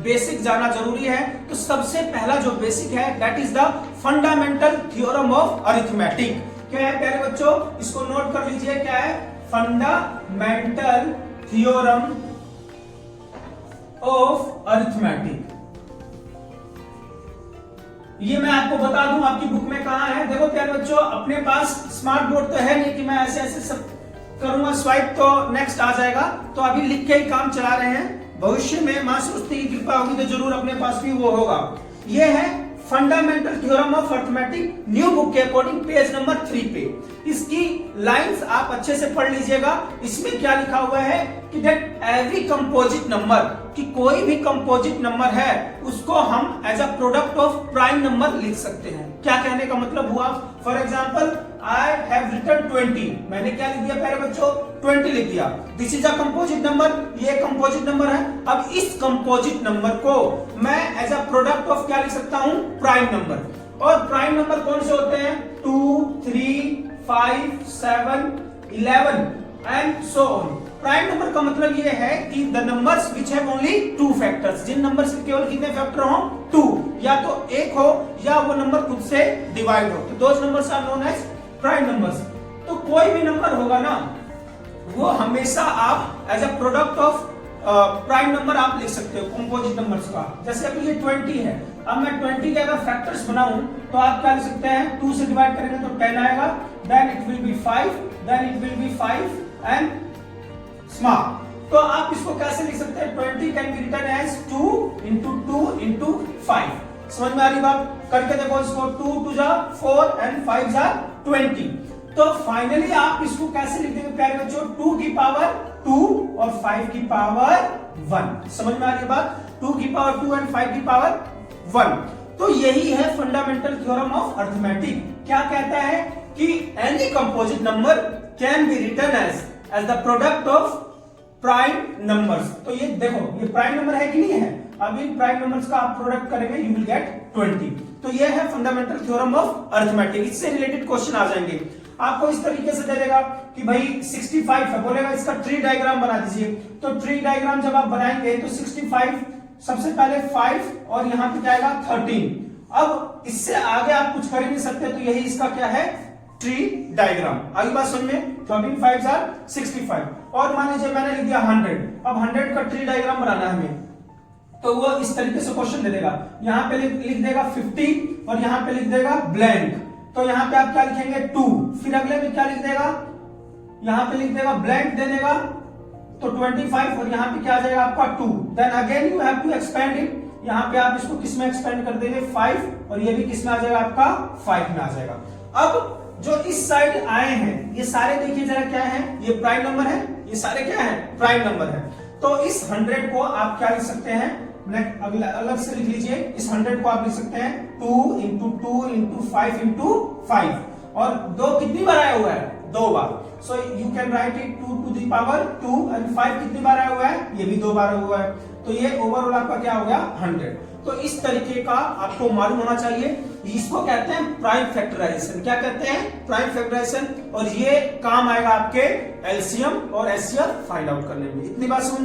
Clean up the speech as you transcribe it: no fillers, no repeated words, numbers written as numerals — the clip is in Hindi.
बेसिक जाना जरूरी है। तो सबसे पहला जो बेसिक है that is the fundamental theorem of arithmetic. क्या है प्यारे बच्चों, इसको नोट कर लीजिए, क्या है, फंडामेंटल थ्योरम ऑफ अरिथमेटिक। ये मैं आपको बता दूं आपकी बुक में कहां है। देखो प्यारे बच्चों, अपने पास स्मार्ट बोर्ड तो है नहीं कि मैं ऐसे ऐसे सब करूंगा स्वाइप तो नेक्स्ट आ जाएगा, तो अभी लिख के ही काम चला रहे हैं। भविष्य में मां सरस्वती की कृपा होगी तो जरूर अपने पास भी वो होगा। ये है fundamental theorem of arithmetic, new book के अकॉर्डिंग, पेज नंबर 3 पे। इसकी लाइंस आप अच्छे से पढ़ लीजिएगा। इसमें क्या लिखा हुआ है कि दैट एवरी कंपोजिट नंबर, कि कोई भी कंपोजिट नंबर है उसको हम as a product of prime number लिख सकते हैं। क्या कहने का मतलब हुआ, for example I have written 20, मैंने क्या लिख दिया प्यारे बच्चों, 20 लिख दिया। This is a composite number, ये कंपोजिट नंबर है। अब इस कंपोजिट नंबर को मैं एज अ प्रोडक्ट ऑफ क्या लिख सकता हूं, प्राइम नंबर। और प्राइम नंबर कौन से होते हैं, 2, 3, 5, 7, 11 and so on. Prime number का मतलब ये है कि the numbers which have only 2 factors, जिन नंबर्स के केवल कितने फैक्टर हो, 2, या तो 1 हो या वो नंबर खुद से डिवाइड हो, तो those numbers are known as prime numbers. तो कोई भी नंबर होगा ना, वो हमेशा आप as a product of prime number आप लिख सकते हो कंपोजिट नंबर्स का। जैसे अभी ये 20 है, अब मैं 20 के अगर फैक्टर्स बनाऊं तो आप क्या लिख सकते हैं, 2 से डिवाइड करेंगे तो 10 आएगा, then it will be 5, then it will be 5 and small. तो आप इसको कैसे लिख सकते हैं, 20 can be written as 2 into 2 into 5। समझ में आ रही बात, करके देखो इसको, 2 2 जा 4 एंड 5 जा 20। तो फाइनली आप इसको कैसे लिख देंगे प्यारे बच्चों, 2 की पावर 2 और 5 की पावर 1। समझ में आ रही बात, 2 की पावर 2 एंड 5 की पावर 1। तो यही है फंडामेंटल थ्योरम ऑफ अरिथमेटिक। क्या कहता है कि any composite number can be written as the product of prime numbers. तो ये देखो, ये प्राइम नंबर है कि नहीं है, अब इन प्राइम नंबर्स का आप प्रोडक्ट करेंगे, यू विल गेट 20। तो ये है फंडामेंटल थ्योरम ऑफ अरिथमेटिक। इससे रिलेटेड क्वेश्चन आ जाएंगे आपको इस तरीके से दे देगा कि भाई 65 है, बोलेगा इसका ट्री डायग्राम बना दीजिए। तो ट्री डायग्राम जब आप बनाएंगे तो 65 सबसे पहले 5 और यहाँ पे क्या आएगा 13। अब इससे आगे आप कुछ कर ही नहीं सकते, तो यही इसका क्या है, ट्री डायग्राम। आगे बात समझ में, 13 5 आर 65। और मान लीजिए मैंने लिख दिया 100, अब 100 का ट्री डायग्राम बनाना है हमें, तो वो इस तरीके से क्वेश्चन दे देगा। यहाँ पे लिख देगा 50 और यहाँ पे लिख देगा ब्लैंक। तो यहाँ पे आप क्या लिखेंगे 2, फिर अगले में क्या लिख देगा, यहाँ पे लिख देगा ब्लैंक दे देगा, तो 25 और यहाँ पे क्या आ जाएगा आपका 2। Then again you have to expand it, यहाँ पे आप इसको किस में एक्सपेंड कर देंगे 5, और ये भी किस में आ जाएगा आपका 5 में आ जाएगा। अब जो इस साइड आए हैं ये सारे देखिए जरा क्या है, ये प्राइम नंबर है, ये सारे क्या है, प्राइम नंबर है। तो इस 100 को आप क्या लिख सकते हैं, अलग से लिख लीजिए, इस 100 को आप लिख सकते हैं 2 into 2 into 5 into 5, और 2 कितनी बार आया हुआ है, 2 बार। So you can write it 2 to the power 2 and 5 कितनी बार आया हुआ है, ये भी 2 बार हुआ है। तो ये ओवरऑल आपका क्या हो गया 100। तो इस तरीके का आपको मालूम होना चाहिए। इसको कहते हैं प्राइम फैक्टराइजेशन। क्या कहते हैं, प्राइम फैक्टराइजेशन। और ये काम आएगा आपके एलसीएम और एचसीएफ फाइंड आउट करने में। इतनी बात समझ